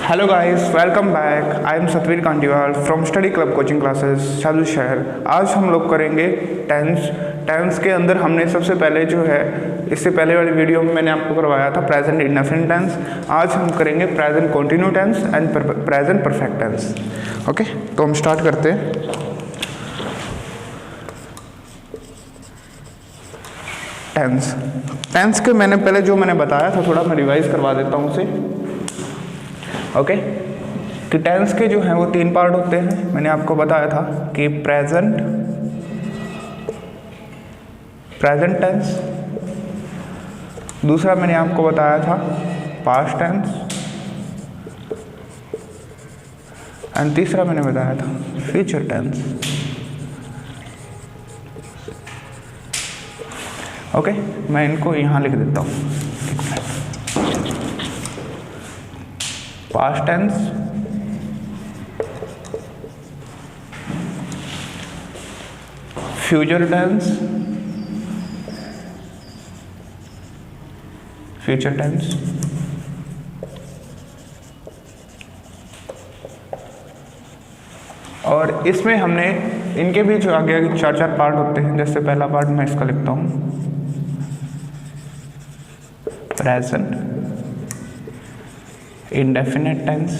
Hello guys, welcome back. I am Satveer Kantiwal from study club coaching classes Sadhu Shahar. आज हम लोग करेंगे टेंस के अंदर हमने सबसे पहले जो है, इससे पहले वाली वीडियो में मैंने आपको करवाया था प्रेजेंट इंडेफिनिट टेंस। आज हम करेंगे present continue tense and present perfect tense. Okay, तो हम स्टार्ट करते हैं। टेंस के मैंने पहले जो मैंने बताया था, थोड़ा मैं रिवाइज करवा देता हूँ उसे। ओके, कि टेंस के जो हैं वो 3 पार्ट होते हैं। मैंने आपको बताया था कि प्रेजेंट टेंस, दूसरा मैंने आपको बताया था पास्ट टेंस, एंड तीसरा मैंने बताया था फ्यूचर टेंस। ओके, मैं इनको यहाँ लिख देता हूँ। Past tense, future tense, future tense, और इसमें हमने इनके भी जो आगे 4 पार्ट होते हैं। जैसे पहला पार्ट मैं इसका लिखता हूँ present indefinite tense.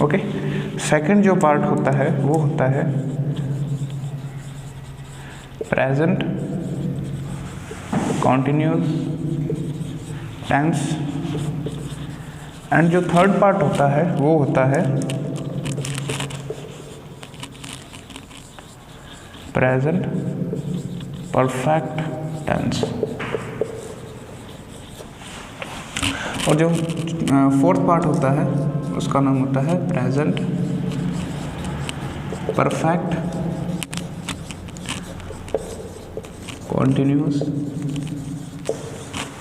Okay, second जो पार्ट होता है वो होता है प्रेजेंट कॉन्टिन्यूअस टेंस, एंड जो थर्ड पार्ट होता है वो होता है प्रेजेंट परफेक्ट टेंस। और जो फोर्थ पार्ट होता है उसका नाम होता है present perfect continuous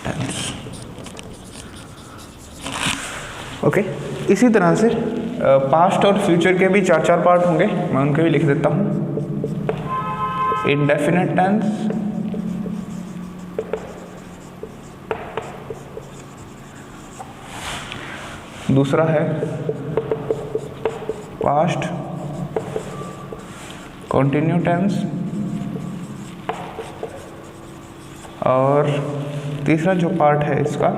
tense. Okay, इसी तरह से पास्ट और फ्यूचर के भी 4 पार्ट होंगे। मैं उनके भी लिख देता हूँ। इंडेफिनिट टेंस, दूसरा है पास्ट कंटिन्यू टेंस, और तीसरा जो पार्ट है इसका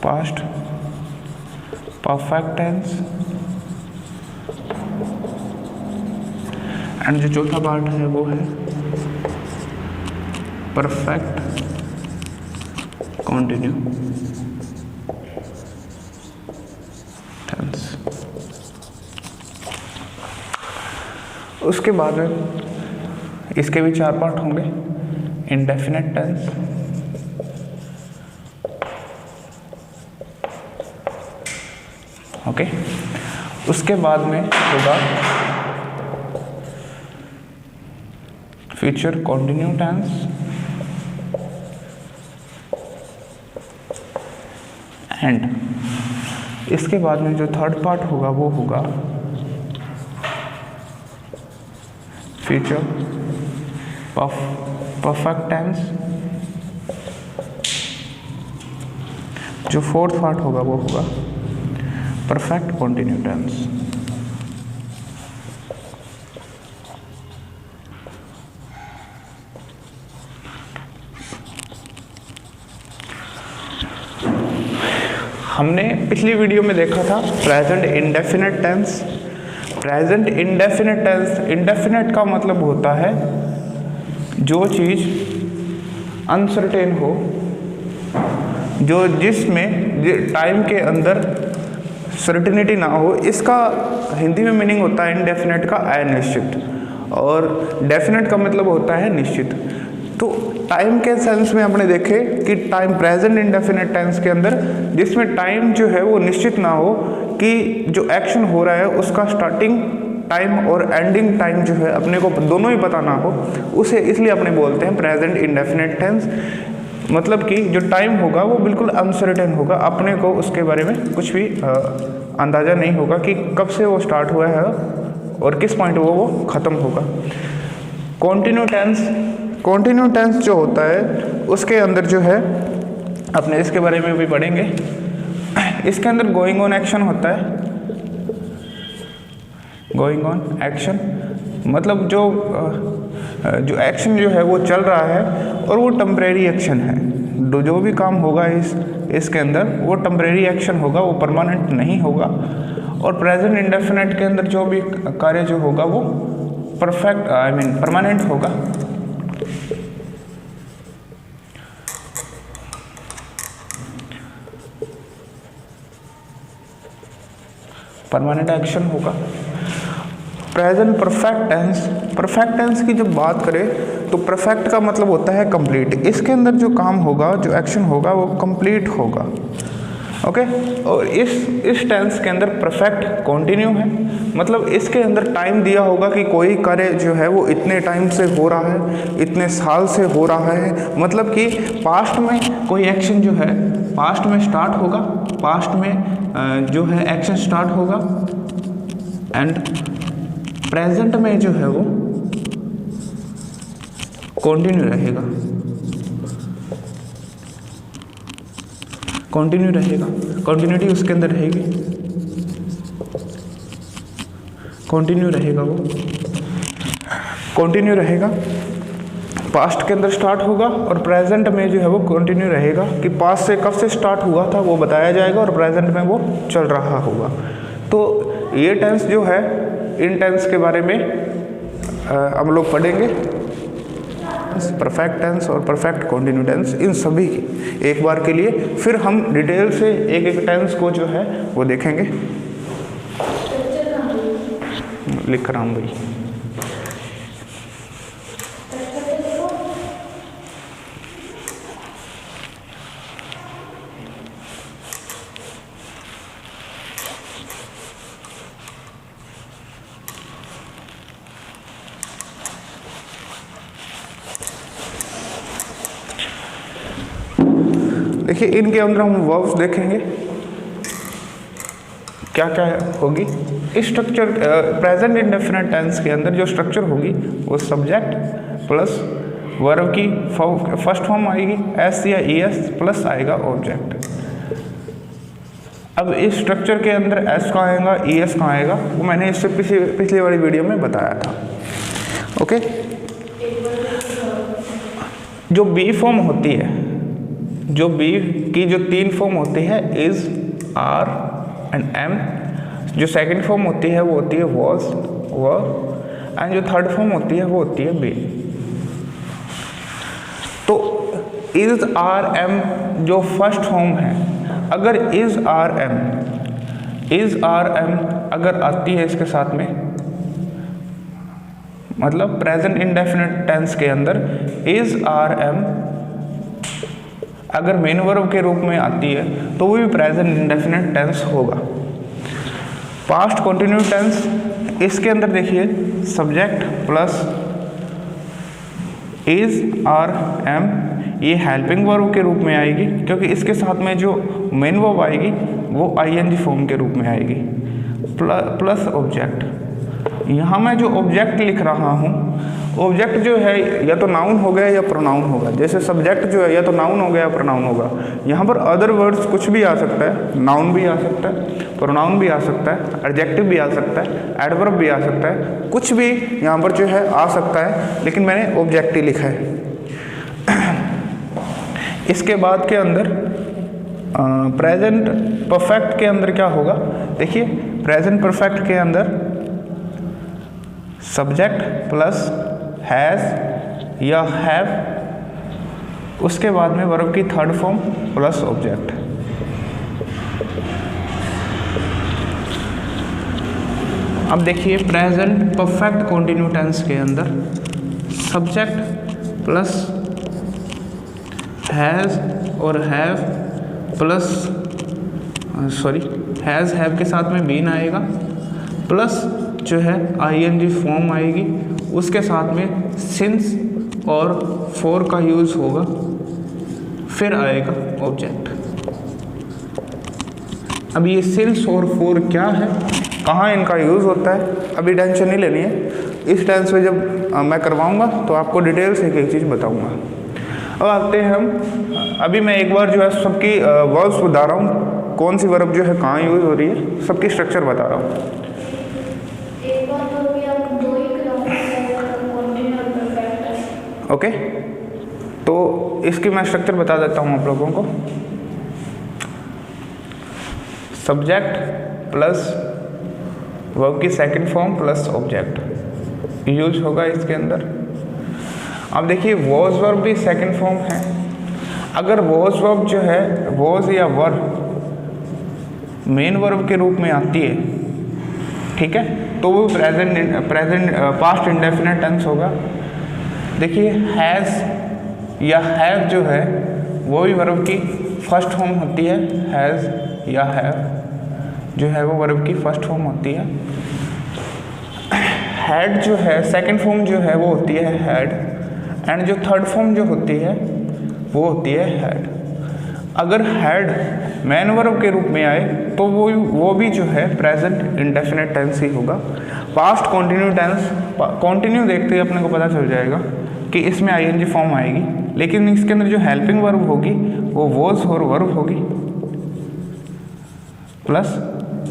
पास्ट परफेक्ट टेंस, एंड जो चौथा पार्ट है वो है परफेक्ट कंटिन्यू टेंस। उसके बाद इसके भी 4 पार्ट होंगे। इंडेफिनिट टेंस, ओके, उसके बाद में होगा फ्यूचर कंटिन्यू टेंस, एंड इसके बाद में जो थर्ड पार्ट होगा वो होगा फ्यूचर परफेक्ट टेंस। जो फोर्थ पार्ट होगा वो होगा परफेक्ट कंटिन्यू टेंस। हमने पिछली वीडियो में देखा था present indefinite tense. Present indefinite tense, indefinite का मतलब होता है जो चीज़ अनसर्टेन हो, जो जिसमें टाइम के अंदर सर्टेनिटी ना हो। इसका हिंदी में मीनिंग होता है इंडेफिनिट का अनिश्चित, और डेफिनेट का मतलब होता है निश्चित। तो टाइम के सेंस में आपने देखे कि टाइम प्रेजेंट इंडेफिनिट टेंस के अंदर जिसमें टाइम जो है वो निश्चित ना हो, कि जो एक्शन हो रहा है उसका स्टार्टिंग टाइम और एंडिंग टाइम जो है अपने को दोनों ही पता ना हो, उसे इसलिए अपने बोलते हैं प्रेजेंट इंडेफिनिट टेंस। मतलब कि जो टाइम होगा वो बिल्कुल अनसर्टेन होगा, अपने को उसके बारे में कुछ भी अंदाज़ा नहीं होगा कि कब से वो स्टार्ट हुआ है और किस पॉइंट वो ख़त्म होगा। कंटिन्यू टेंस जो होता है उसके अंदर जो है अपने इसके बारे में भी पढ़ेंगे। इसके अंदर गोइंग ऑन एक्शन होता है। गोइंग ऑन एक्शन मतलब जो एक्शन जो है वो चल रहा है और वो टेम्परेरी एक्शन है। जो भी काम होगा इसके अंदर वो टेम्परेरी एक्शन होगा, वो परमानेंट नहीं होगा। और प्रेजेंट इंडेफिनिट के अंदर जो भी कार्य जो होगा वो परमानेंट होगा। परमानेंट एक्शन होगा। प्रेजेंट परफेक्ट टेंस की जब बात करें तो परफेक्ट का मतलब होता है कंप्लीट। इसके अंदर जो काम होगा, जो एक्शन होगा वो कंप्लीट होगा। ओके। और इस टेंस के अंदर परफेक्ट कंटिन्यू है, मतलब इसके अंदर टाइम दिया होगा कि कोई कार्य जो है वो इतने टाइम से हो रहा है, इतने साल से हो रहा है। मतलब कि पास्ट में कोई एक्शन जो है पास्ट में स्टार्ट होगा, पास्ट में जो है एक्शन स्टार्ट होगा एंड प्रेजेंट में जो है वो कंटिन्यू रहेगा, कंटिन्यू रहेगा। कंटिन्यूटी उसके अंदर रहेगी, कंटिन्यू रहेगा, वो कंटिन्यू रहेगा। पास्ट के अंदर स्टार्ट होगा और प्रेजेंट में जो है वो कंटिन्यू रहेगा कि पास्ट से कब से स्टार्ट हुआ था वो बताया जाएगा और प्रेजेंट में वो चल रहा होगा। तो ये टेंस जो है, इन टेंस के बारे में हम लोग पढ़ेंगे। परफेक्ट टेंस और परफेक्ट कंटिन्यू टेंस, इन सभी की एक बार के लिए, फिर हम डिटेल से एक एक टेंस को जो है वो देखेंगे। लिख रहा हूँ भाई। देखिए इनके अंदर हम वर्ब्स देखेंगे क्या क्या होगी। इस स्ट्रक्चर प्रेजेंट इंडेफिनिट टेंस के अंदर जो स्ट्रक्चर होगी वो सब्जेक्ट प्लस वर्ब की फर्स्ट फॉर्म आएगी एस या ईएस प्लस आएगा ऑब्जेक्ट। अब इस स्ट्रक्चर के अंदर एस कहाँ आएगा, ईएस कहाँ आएगा, वो मैंने इससे पिछली वाली वीडियो में बताया था। ओके। जो बी फॉर्म होती है, जो बी की जो 3 फॉर्म होती है इज, आर एंड एम। जो सेकंड फॉर्म होती है वो होती है वॉज, वर, एंड जो थर्ड फॉर्म होती है वो होती है बी। तो इज, आर, एम जो फर्स्ट फॉर्म है, अगर इज, आर, एम अगर आती है इसके साथ में, मतलब प्रेजेंट इंडेफिनिट टेंस के अंदर इज, आर, एम अगर मेन वर्ब के रूप में आती है तो वो भी प्रेजेंट इंडेफिनिट टेंस होगा। पास्ट कंटिन्यू टेंस, इसके अंदर देखिए subject plus is, are, am, ये हेल्पिंग वर्ब के रूप में आएगी क्योंकि इसके साथ में जो मेन वर्ब आएगी वो आईएनजी फॉर्म के रूप में आएगी, प्लस ऑब्जेक्ट। यहाँ मैं जो ऑब्जेक्ट लिख रहा हूँ, ऑब्जेक्ट जो है या तो नाउन हो गया या प्रोनाउन होगा। जैसे सब्जेक्ट जो है या तो नाउन हो गया या प्रोनाउन होगा। यहाँ पर अदर वर्ड्स कुछ भी आ सकता है, नाउन भी आ सकता है, प्रोनाउन भी आ सकता है, एडजेक्टिव भी आ सकता है, एडवर्ब भी आ सकता है, कुछ भी यहाँ पर जो है आ सकता है, लेकिन मैंने ऑब्जेक्ट ही लिखा है। इसके बाद के अंदर प्रेजेंट परफेक्ट के अंदर क्या होगा, देखिए प्रेजेंट परफेक्ट के अंदर सब्जेक्ट प्लस हैज़ या हैव, उसके बाद में वर्ब की थर्ड फॉर्म प्लस ऑब्जेक्ट। अब देखिए प्रेजेंट परफेक्ट कंटिन्यू टेंस के अंदर सब्जेक्ट प्लस हैज़ और हैव प्लस हैज़ हैव के साथ में बीन आएगा, प्लस जो है आईएनजी फॉर्म आएगी, उसके साथ में सिंस और फॉर का यूज़ होगा, फिर आएगा ऑब्जेक्ट। अब ये सिंस और फॉर क्या है, कहाँ इनका यूज़ होता है, अभी टेंशन नहीं लेनी है। इस टेंस में जब मैं करवाऊँगा तो आपको डिटेल से एक एक चीज़ बताऊँगा। अब आते हैं हम, अभी मैं एक बार जो है सबकी वर्ब्स बता रहा हूँ, कौन सी वर्ब जो है कहाँ यूज हो रही है, सबकी स्ट्रक्चर बता रहा हूँ। ओके, तो इसकी मैं स्ट्रक्चर बता देता हूँ आप लोगों को। सब्जेक्ट प्लस वर्ब की second form plus object use होगा इसके अंदर। अब देखिए वॉज वर्ब भी सेकंड फॉर्म है। अगर वॉज वर्ब जो है, वॉज या वर्ब मेन वर्ब के रूप में आती है, ठीक है, तो वो प्रेजेंट पास्ट इंडेफिनिट टेंस होगा। देखिए हैज़ या हैव जो है वो भी वर्ब की फर्स्ट फॉर्म होती है। हैज़ या हैव जो है वो वर्ब की फर्स्ट फॉर्म होती है। हैड जो है सेकंड फॉर्म जो है वो होती है हैड, एंड जो थर्ड फॉर्म जो होती है वो होती है हैड। अगर हैड मेन वर्ब के रूप में आए तो वो भी जो है प्रेजेंट इंडेफिनिट टेंस ही होगा। पास्ट कॉन्टिन्यू टेंस, कॉन्टिन्यू देखते ही अपने को पता चल जाएगा कि इसमें आईएनजी फॉर्म आएगी, लेकिन इसके अंदर जो हेल्पिंग वर्ब होगी वो वॉज और वर्ब होगी प्लस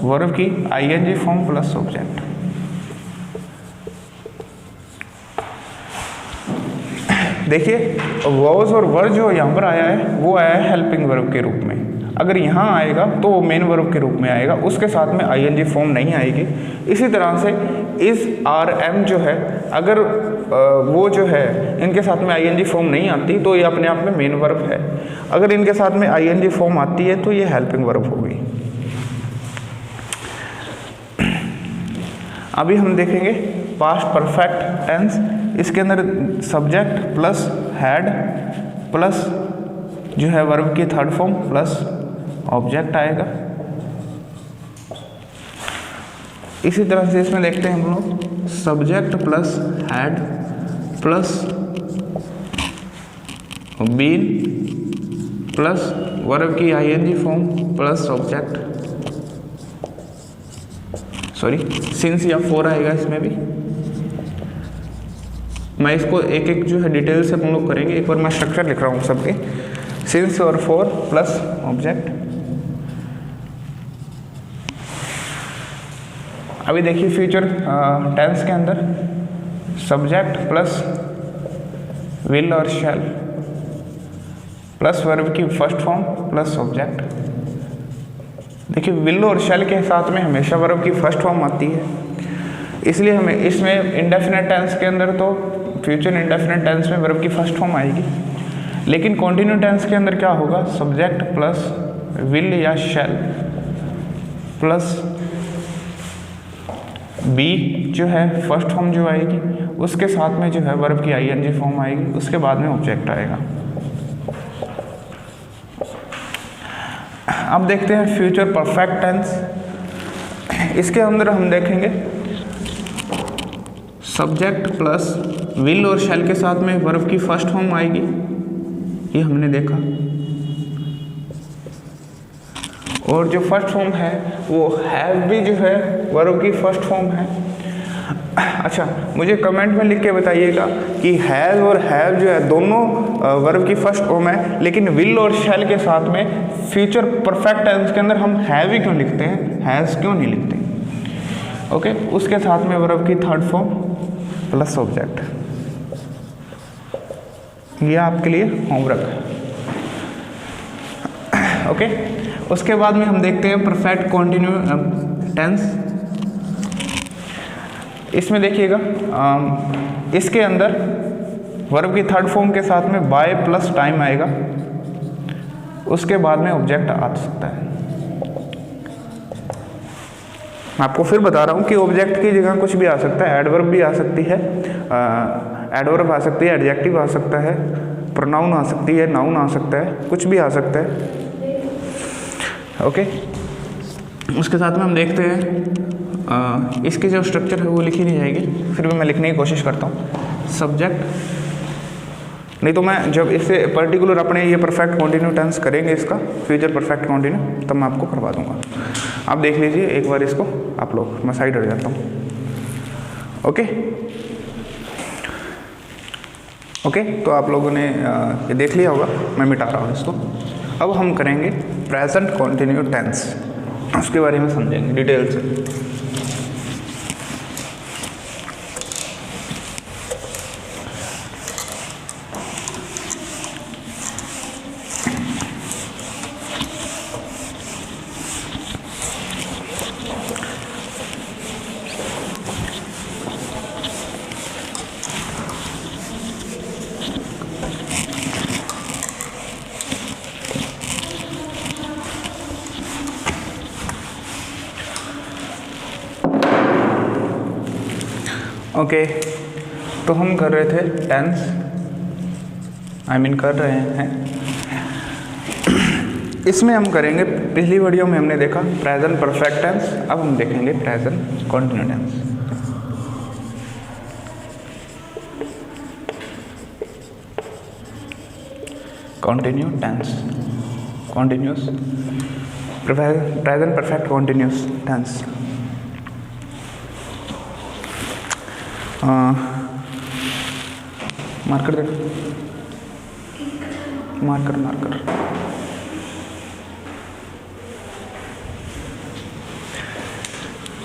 वर्ब की आईएनजी फॉर्म प्लस ऑब्जेक्ट। देखिए वॉज और वर्ब जो यहाँ पर आया है वो आया है हेल्पिंग वर्ब के रूप में। अगर यहाँ आएगा तो वो मेन वर्ब के रूप में आएगा, उसके साथ में आईएनजी फॉर्म नहीं आएगी। इसी तरह से इस आर एम जो है, अगर वो जो है इनके साथ में आईएनजी फॉर्म नहीं आती तो ये अपने आप में मेन वर्ब है। अगर इनके साथ में आईएनजी फॉर्म आती है तो ये हेल्पिंग वर्ब होगी। अभी हम देखेंगे पास्ट परफेक्ट टेंस। इसके अंदर सब्जेक्ट प्लस हैड प्लस जो है वर्ब की थर्ड फॉर्म प्लस ऑब्जेक्ट आएगा। इसी तरह से इसमें देखते हैं हम लोग subject plus had plus been plus verb की ING form plus object, sorry since या फोर आएगा इसमें भी। मैं इसको एक एक जो है डिटेल से हम लोग करेंगे। एक बार मैं स्ट्रक्चर लिख रहा हूँ सबके, सिंस और फोर प्लस ऑब्जेक्ट। अभी देखिए फ्यूचर टेंस के अंदर सब्जेक्ट प्लस विल और शैल प्लस वर्ब की फर्स्ट फॉर्म प्लस ऑब्जेक्ट। देखिए विल और शैल के साथ में हमेशा वर्ब की फर्स्ट फॉर्म आती है, इसलिए हमें इसमें इंडेफिनिट टेंस के अंदर तो फ्यूचर इंडेफिनिट टेंस में वर्ब की फर्स्ट फॉर्म आएगी। लेकिन कॉन्टिन्यू टेंस के अंदर क्या होगा, सब्जेक्ट प्लस विल या शैल प्लस बी जो है फर्स्ट फॉर्म जो आएगी, उसके साथ में जो है वर्ब की आईएनजी फॉर्म आएगी, उसके बाद में ऑब्जेक्ट आएगा। अब देखते हैं फ्यूचर परफेक्ट टेंस। इसके अंदर हम देखेंगे सब्जेक्ट प्लस विल और शैल के साथ में वर्ब की फर्स्ट फॉर्म आएगी, ये हमने देखा। और जो फर्स्ट फॉर्म है वो हैव भी जो है वर्ब की फर्स्ट फॉर्म है। अच्छा, मुझे कमेंट में लिख के बताइएगा कि हैज़ और हैव जो है दोनों वर्ब की फर्स्ट फॉर्म है, लेकिन विल और शैल के साथ में फ्यूचर परफेक्ट टेंस के अंदर हम हैव ही क्यों लिखते हैं, हैज़ क्यों नहीं लिखते। ओके, उसके साथ में वर्ब की थर्ड फॉर्म प्लस ऑब्जेक्ट। ये आपके लिए होमवर्क है। ओके, उसके बाद में हम देखते हैं परफेक्ट कॉन्टिन्यू टेंस। इसमें देखिएगा इसके अंदर वर्ब की थर्ड फॉर्म के साथ में बाय प्लस टाइम आएगा, उसके बाद में ऑब्जेक्ट आ सकता है। मैं आपको फिर बता रहा हूँ कि ऑब्जेक्ट की जगह कुछ भी आ सकता है, एडवर्ब भी आ सकती है, एडवर्ब आ सकती है, एडजेक्टिव आ सकता है, प्रोनाउन आ सकती है, नाउन आ सकता है, कुछ भी आ सकता है। ओके, उसके साथ में हम देखते हैं इसकी जो स्ट्रक्चर है वो लिखी नहीं जाएगी, फिर भी मैं लिखने की कोशिश करता हूँ। सब्जेक्ट, नहीं तो मैं जब इससे पर्टिकुलर अपने ये परफेक्ट कॉन्टिन्यू टेंस करेंगे, इसका फ्यूचर परफेक्ट कॉन्टिन्यू, तब मैं आपको करवा दूंगा। आप देख लीजिए एक बार इसको आप लोग, मैं साइड हट जाता हूँ। ओके, ओके, तो आप लोगों ने ये देख लिया होगा, मैं मिटा रहा हूँ इसको। अब हम करेंगे प्रेजेंट कंटिन्यू टेंस, उसके बारे में समझेंगे डिटेल से। ओके, तो हम कर रहे थे टेंस, कर रहे हैं। इसमें हम करेंगे, पिछली वीडियो में हमने देखा प्रेजेंट परफेक्ट टेंस, अब हम देखेंगे present continue tense. Continue tense, continuous, present perfect continuous tense. Marker दे, मार्कर।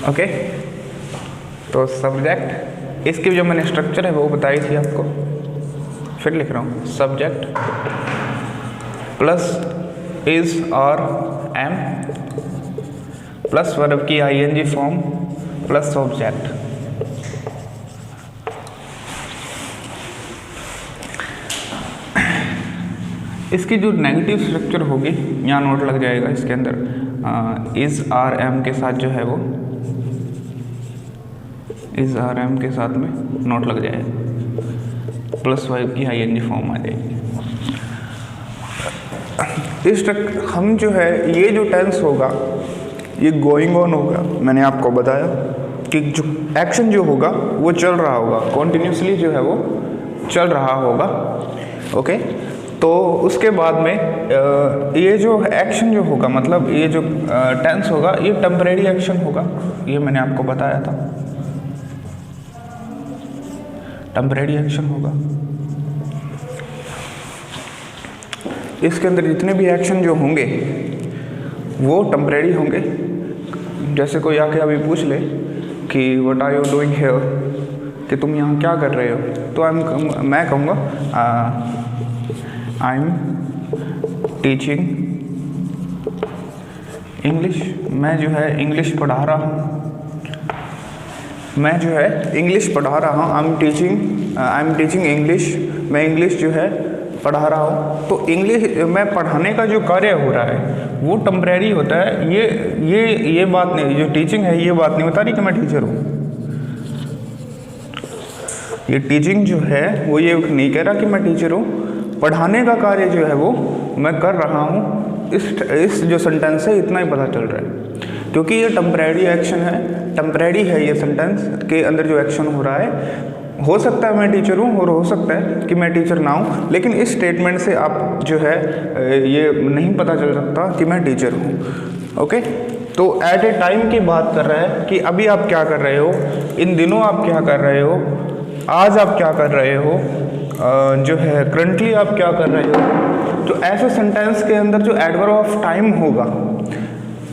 ओके, तो सब्जेक्ट, इसकी जो मैंने स्ट्रक्चर है वो बताई थी आपको, फिर लिख रहा हूँ। सब्जेक्ट प्लस इज और एम प्लस वर्ब की आईएनजी फॉर्म प्लस ऑब्जेक्ट। इसकी जो नेगेटिव स्ट्रक्चर होगी, यहाँ नोट लग जाएगा इसके अंदर, इज आर एम के साथ जो है वो, इज आर एम के साथ में नोट लग जाएगा, प्लस वर्ब की आईएनजी फॉर्म आ जाएगी। इस हम जो है, ये जो टेंस होगा ये गोइंग ऑन होगा। मैंने आपको बताया कि जो एक्शन जो होगा वो चल रहा होगा, कॉन्टिन्यूसली जो है वो चल रहा होगा। ओके, तो उसके बाद में ये जो एक्शन जो होगा, मतलब ये जो टेंस होगा, ये टेम्परेरी एक्शन होगा, ये मैंने आपको बताया था, टेम्परेरी एक्शन होगा। इसके अंदर जितने भी एक्शन जो होंगे वो टेम्परेरी होंगे। जैसे कोई आके अभी पूछ ले कि what are you doing here, कि तुम यहाँ क्या कर रहे हो, तो मैं कहूँगा आई एम टीचिंग इंग्लिश। मैं जो है इंग्लिश पढ़ा रहा हूँ, मैं जो है इंग्लिश पढ़ा रहा हूँ। आई एम टीचिंग इंग्लिश, मैं इंग्लिश जो है पढ़ा रहा हूँ। तो इंग्लिश में पढ़ाने का जो कार्य हो रहा है वो टेम्परेरी होता है। ये बात नहीं, जो टीचिंग है ये बात नहीं बता रही कि मैं टीचर हूँ। ये टीचिंग जो है वो ये नहीं कह रहा कि मैं टीचर हूँ। पढ़ाने का कार्य जो है वो मैं कर रहा हूँ। इस जो सेंटेंस है इतना ही पता चल रहा है, क्योंकि ये टेम्परेरी एक्शन है, टेम्परेरी है ये सेंटेंस के अंदर जो एक्शन हो रहा है। हो सकता है मैं टीचर हूँ और हो सकता है कि मैं टीचर ना हूँ, लेकिन इस स्टेटमेंट से आप जो है ये नहीं पता चल सकता कि मैं टीचर हूँ। ओके, तो एट ए टाइम की बात कर रहा है कि अभी आप क्या कर रहे हो, इन दिनों आप क्या कर रहे हो, आज आप क्या कर रहे हो, जो है करंटली आप क्या कर रहे हो। तो ऐसे सेंटेंस के अंदर जो एडवर्ब ऑफ टाइम होगा,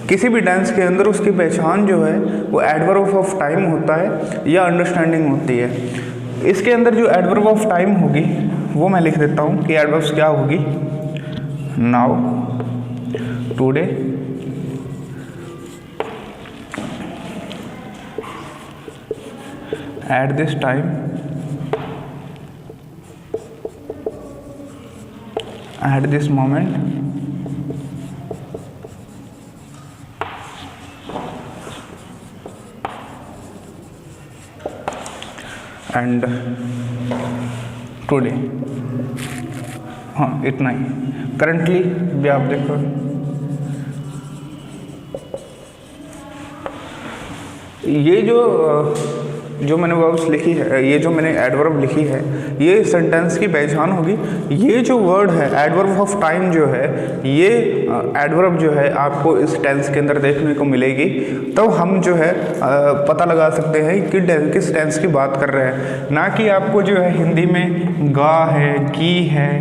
किसी भी टेंस के अंदर उसकी पहचान जो है वो एडवर्ब ऑफ टाइम होता है या अंडरस्टैंडिंग होती है। इसके अंदर जो एडवर्ब ऑफ टाइम होगी वो मैं लिख देता हूँ कि एडवर्ब्स क्या होगी। Now, today, at this time, at this moment, and today। हाँ, इतना ही। करंटली भी आप देखो, ये जो जो मैंने वर्ब्स लिखी है, ये जो मैंने एडवर्ब लिखी है, ये सेंटेंस की पहचान होगी। ये जो वर्ड है एडवर्ब ऑफ टाइम जो है, ये एडवर्ब जो है आपको इस टेंस के अंदर देखने को मिलेगी। तो हम जो है पता लगा सकते हैं कि किस टेंस की बात कर रहे हैं, ना कि आपको जो है हिंदी में गा है, की है,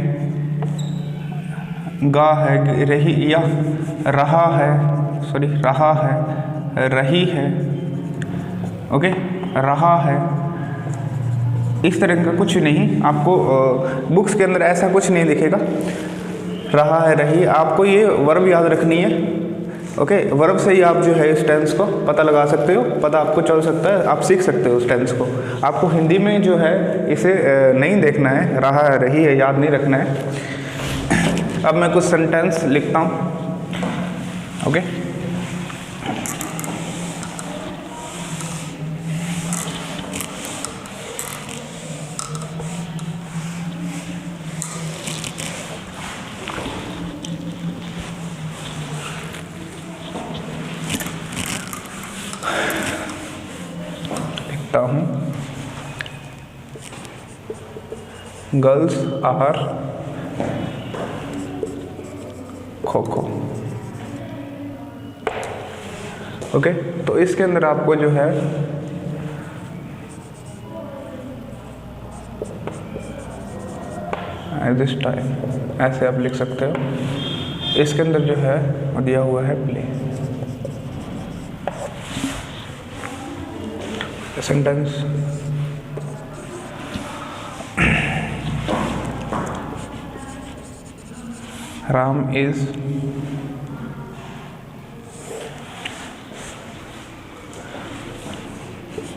गा है, रही या रहा है, सॉरी रहा है, रही है, ओके, रहा है, इस तरह का कुछ नहीं। आपको बुक्स के अंदर ऐसा कुछ नहीं दिखेगा, रहा है, रही। आपको ये वर्ब याद रखनी है, ओके। वर्ब से ही आप जो है इस टेंस को पता लगा सकते हो, पता आपको चल सकता है, आप सीख सकते हो उस टेंस को। आपको हिंदी में जो है इसे नहीं देखना है, रहा है, रही है, याद नहीं रखना है। अब मैं कुछ सेंटेंस लिखता हूँ, ओके। हूँ, girls are kho kho, okay. तो इसके अंदर आपको जो है एट दिस टाइम ऐसे आप लिख सकते हो। इसके अंदर जो है दिया हुआ है play sentence. Ram is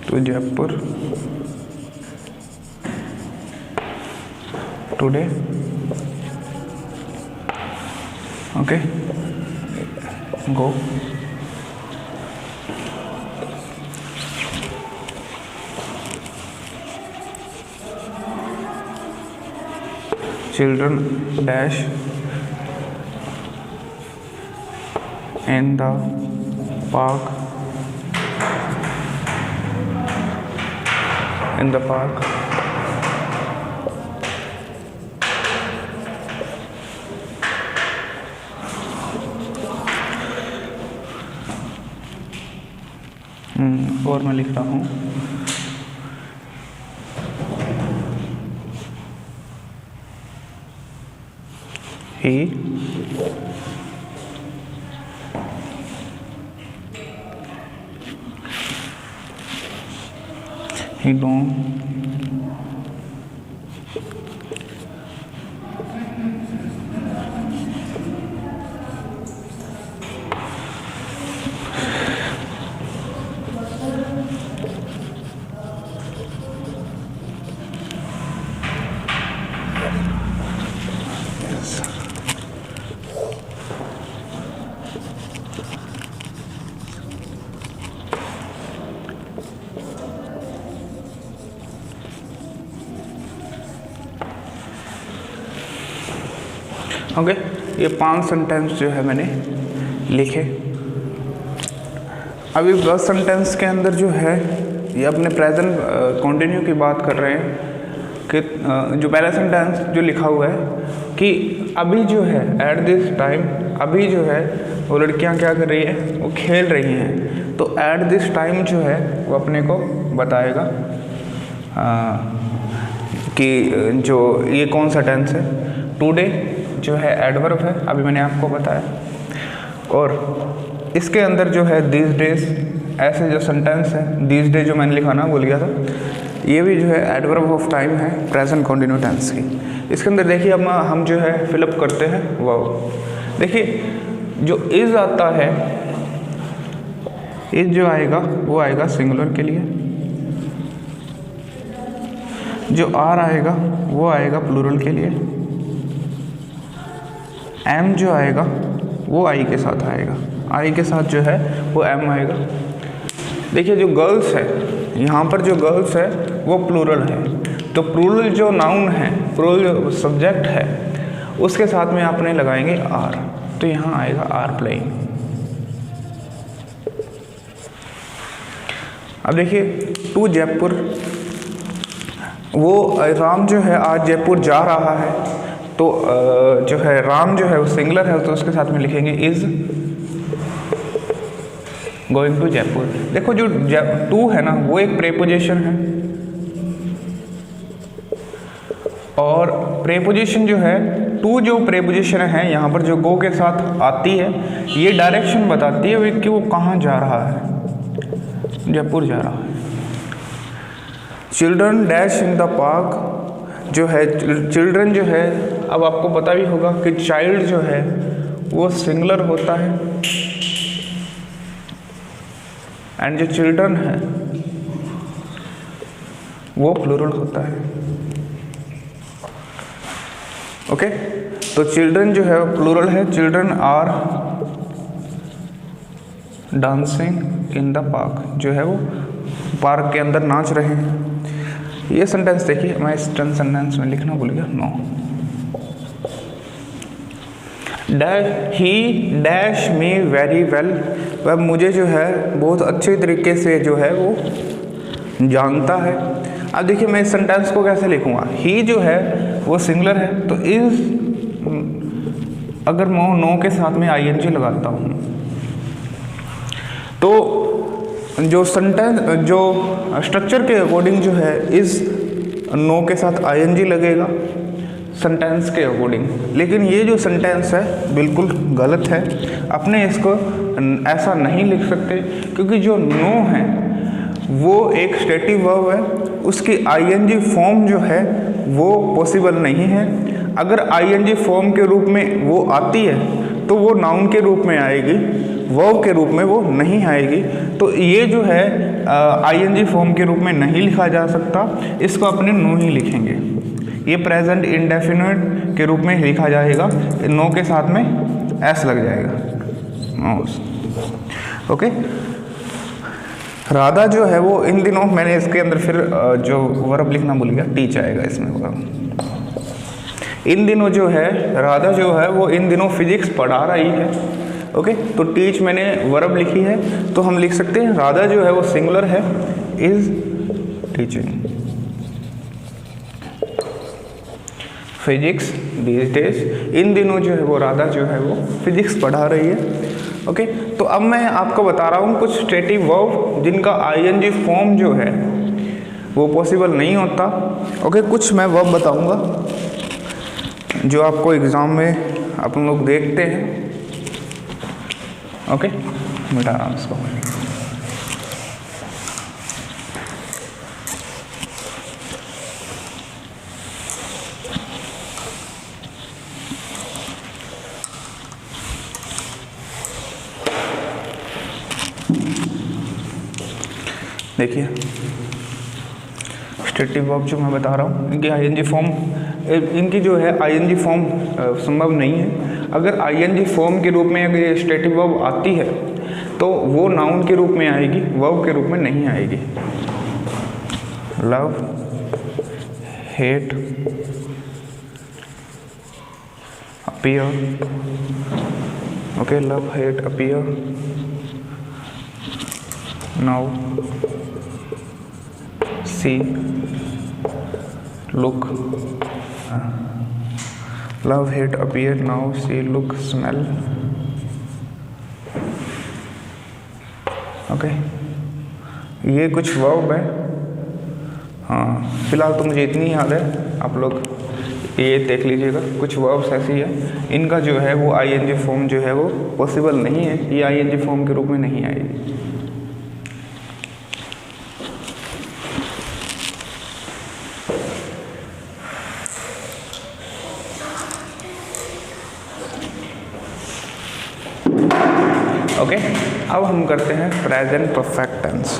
to Jaipur today, okay, go. Children dash in the park, in the park, और मैं लिख रहा हूँ he don't ओके। ये 5 सेंटेंस जो है मैंने लिखे। अभी 10 सेंटेंस के अंदर जो है ये अपने प्रेजेंट कंटिन्यू की बात कर रहे हैं कि जो पहला सेंटेंस जो लिखा हुआ है कि अभी जो है एट दिस टाइम, अभी जो है वो लड़कियां क्या कर रही है, वो खेल रही हैं। तो एट दिस टाइम जो है वो अपने को बताएगा कि जो ये कौन सा टेंस है। टुडे जो है एडवर्ब है, अभी मैंने आपको बताया। और इसके अंदर जो है दीज डेज, ऐसे जो सेंटेंस है, दीज डे जो मैंने लिखा ना भूल गया था, ये भी जो है एडवर्ब ऑफ टाइम है प्रेजेंट कंटिन्यू टेंस की। इसके अंदर देखिए अब हम जो है फिलअप करते हैं वर्ब। देखिए जो इज आता है, इज जो आएगा वो आएगा सिंगुलर के लिए, जो आर आएगा वो आएगा प्लूरल के लिए, एम जो आएगा वो आई के साथ आएगा, आई के साथ जो है वो एम आएगा। देखिए जो गर्ल्स है, यहाँ पर जो गर्ल्स है वो प्लूरल है, तो प्लूरल जो नाउन है, प्लूरल जो सब्जेक्ट है, उसके साथ में आपने लगाएंगे आर, तो यहाँ आएगा आर प्लेइंग। अब देखिए टू जयपुर, वो राम जो है आज जयपुर जा रहा है, तो जो है राम जो है वो सिंगुलर है, तो उसके साथ में लिखेंगे इज गोइंग टू जयपुर। देखो जो टू है ना वो एक प्रेपोजिशन है, और प्रेपोजिशन जो है टू जो प्रेपोजिशन है यहाँ पर जो गो के साथ आती है, ये डायरेक्शन बताती है कि वो कहाँ जा रहा है, जयपुर जा रहा है। Children dash in the park जो है, चिल्ड्रन जो है, अब आपको पता भी होगा कि चाइल्ड जो है वो सिंगुलर होता है, एंड जो चिल्ड्रन है वो प्लूरल होता है। ओके, तो चिल्ड्रन जो है प्लूरल है, children are dancing in the park, जो है वो पार्क के अंदर नाच रहे हैं। ये सेंटेंस देखिए, मैं इस सेंटेंस में लिखना भूल गया, no dash he dash me very well, वह मुझे जो है बहुत अच्छे तरीके से जो है वो जानता है। अब देखिए मैं इस सेंटेंस को कैसे लिखूंगा, ही जो है वो सिंगुलर है, तो इज अगर मैं नो के साथ में आईएनजी लगाता हूँ तो जो सेंटेंस जो स्ट्रक्चर के अकॉर्डिंग जो है इज नो के साथ आईएनजी लगेगा सेंटेंस के अकॉर्डिंग, लेकिन ये जो सेंटेंस है बिल्कुल गलत है। अपने इसको ऐसा नहीं लिख सकते, क्योंकि जो नो है वो एक स्टेटिव वर्ब है, उसकी आईएनजी फॉर्म जो है वो पॉसिबल नहीं है। अगर आईएनजी फॉर्म के रूप में वो आती है तो वो नाउन के रूप में आएगी, वर्ब के रूप में वो नहीं आएगी। तो ये जो है आईएनजी फॉर्म के रूप में नहीं लिखा जा सकता, इसको अपने नो ही लिखेंगे। ये प्रेजेंट इंडेफिनिट के रूप में लिखा जाएगा, नो के साथ में एस लग जाएगा। ओके, राधा जो है वो इन दिनों, मैंने इसके अंदर फिर जो वर्ब लिखना भूल गया, टीच आएगा इसमें वर्ब। इन दिनों जो है राधा जो है वो इन दिनों फिजिक्स पढ़ा रही है। ओके, तो टीच मैंने वर्ब लिखी है, तो हम लिख सकते हैं राधा जो है वो सिंगुलर है, is teaching physics these days. इन दिनों जो है वो राधा जो है वो फिजिक्स पढ़ा रही है। ओके, तो अब मैं आपको बता रहा हूँ कुछ स्टेटिव वर्ब जिनका आईएनजी फॉर्म जो है वो पॉसिबल नहीं होता। ओके, कुछ मैं वर्ब बताऊँगा जो आपको एग्ज़ाम में आप लोग देखते हैं। ओके, मिटा रहा हूँ इसको। देखिए स्टेटिव वर्ब जो मैं बता रहा हूँ इनकी आईएनजी फॉर्म, इनकी जो है आईएनजी फॉर्म संभव नहीं है। अगर आईएनजी फॉर्म के रूप में अगर स्टेटिव वर्ब आती है तो वो नाउन के रूप में आएगी, वर्ब के रूप में नहीं आएगी। Love, hate, appear. Okay, love, hate, appear, now, see, look. Love, hate, appear, now, see, look, smell. Okay, ये कुछ वर्ब है। हाँ, फिलहाल तो मुझे इतनी याद है, आप लोग ये देख लीजिएगा। कुछ वर्ब्स ऐसी है इनका जो है वो आईएनजी फॉर्म जो है वो पॉसिबल नहीं है, ये आईएनजी फॉर्म के रूप में नहीं आएगी। ओके, अब हम करते हैं प्रेजेंट परफेक्ट टेंस।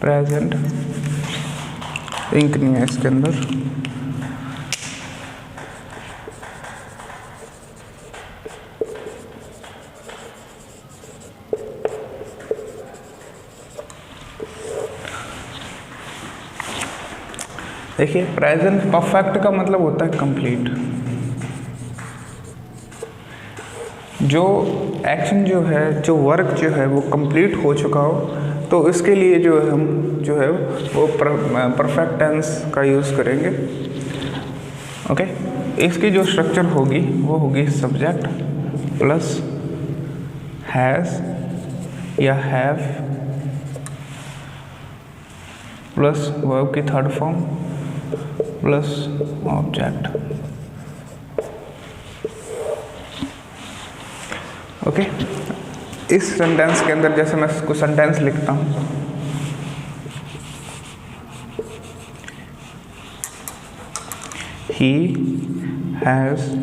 प्रेजेंट इंक नहीं है इसके अंदर। देखिए प्रेजेंट परफेक्ट का मतलब होता है कंप्लीट। जो एक्शन जो है, जो वर्क जो है वो कंप्लीट हो चुका हो, तो इसके लिए जो है हम जो है वो परफेक्ट टेंस का यूज़ करेंगे। ओके, इसकी जो स्ट्रक्चर होगी वो होगी सब्जेक्ट प्लस हैज़ या हैव प्लस वर्ब की third form plus object. Okay, इस सेंटेंस के अंदर जैसे मैं कुछ सेंटेंस लिखता हूँ, he has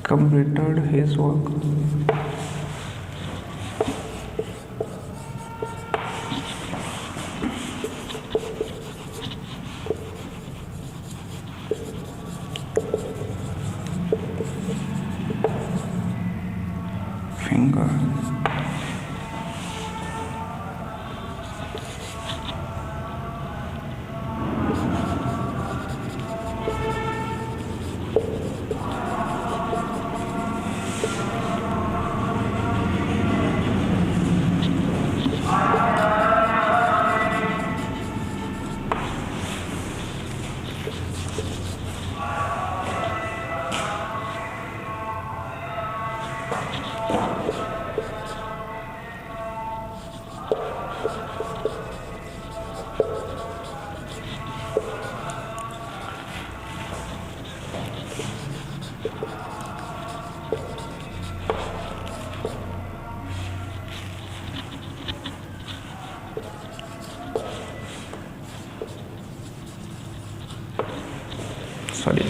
completed his work. Finger. Sorry.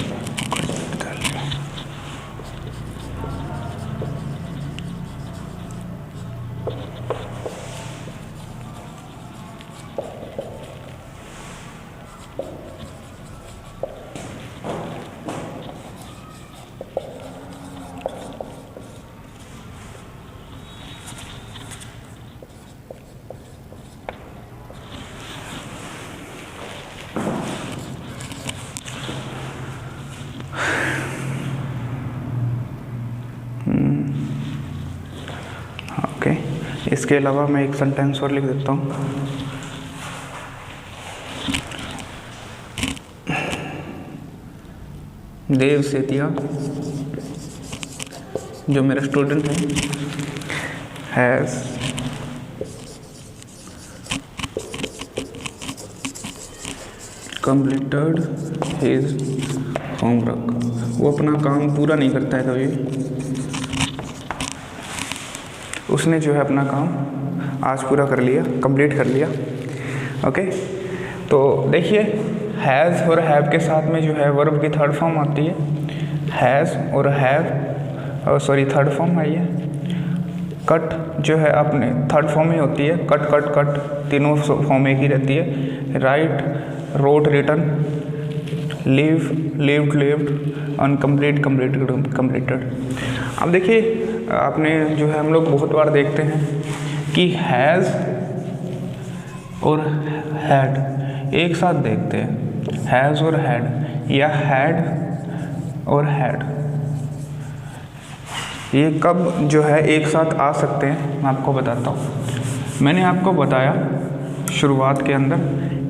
Okay, इसके अलावा मैं एक सेंटेंस और लिख देता हूँ। देव सेतिया जो मेरा स्टूडेंट है, हैज़ कंप्लीटेड हिज होमवर्क। वो अपना काम पूरा नहीं करता है कभी, उसने जो है अपना काम आज पूरा कर लिया, कंप्लीट कर लिया। ओके, तो देखिए हैज़ और हैव के साथ में जो है वर्ब की थर्ड फॉर्म आती है, हैज़ और have, sorry third form I है। कट जो है अपने थर्ड फॉर्म ही होती है, कट कट कट तीनों फॉर्म एक ही रहती है। Write, wrote, written, leave, lived, lived, uncomplete, completed, completed. अब देखिए आपने जो है हम लोग बहुत बार देखते हैं कि हैज़ और हैड एक साथ देखते हैं, हैज़ और हैड या हैड और हैड, ये कब जो है एक साथ आ सकते हैं मैं आपको बताता हूँ। मैंने आपको बताया शुरुआत के अंदर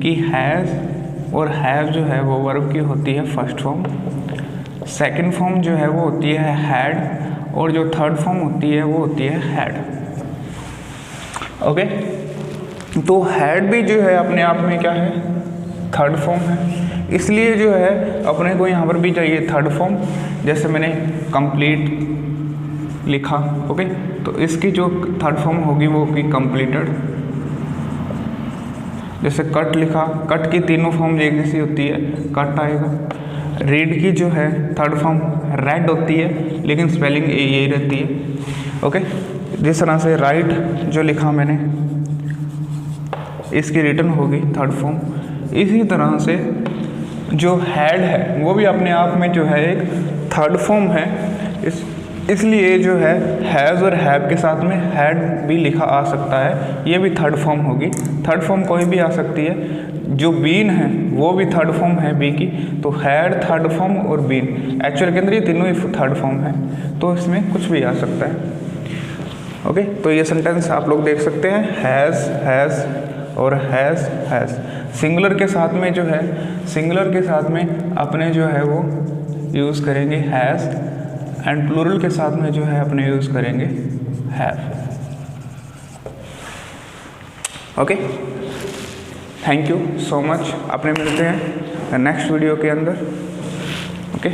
कि हैज़ और हैव जो है वो वर्ब की होती है फर्स्ट फॉर्म, सेकंड फॉर्म जो है वो होती है हैड, और जो थर्ड फॉर्म होती है वो होती है हैड। ओके, तो हैड भी जो है अपने आप में क्या है, थर्ड फॉर्म है, इसलिए जो है अपने को यहाँ पर भी चाहिए थर्ड फॉर्म। जैसे मैंने कंप्लीट लिखा, ओके, तो इसकी जो थर्ड फॉर्म होगी वो होगी कंप्लीटेड। जैसे कट लिखा, कट की तीनों फॉर्म एक जैसी होती है, कट आएगा। रीड की जो है थर्ड फॉर्म रेड होती है, लेकिन स्पेलिंग यही रहती है। ओके, जिस तरह से राइट जो लिखा मैंने, इसकी रिटन होगी थर्ड फॉर्म। इसी तरह से जो हैड है वो भी अपने आप में जो है एक थर्ड फॉर्म है, इसलिए जो है हैज़ और हैव के साथ में हैड भी लिखा आ सकता है, ये भी थर्ड फॉर्म होगी। थर्ड फॉर्म कोई भी आ सकती है, जो बीन है वो भी थर्ड फॉर्म है बी की, तो हैड थर्ड फॉर्म और बीन एक्चुअल के अंदर ये तीनों ही थर्ड फॉर्म है, तो इसमें कुछ भी आ सकता है। ओके, तो ये सेंटेंस आप लोग देख सकते हैं, हैज़ और हैज़। सिंगुलर के साथ में जो है, सिंगुलर के साथ में अपने जो है वो यूज़ करेंगे हैज़, एंड प्लूरल के साथ में जो है अपने यूज़ करेंगे have. Okay, thank you so much. अपने मिलते हैं नेक्स्ट वीडियो के अंदर। ओके।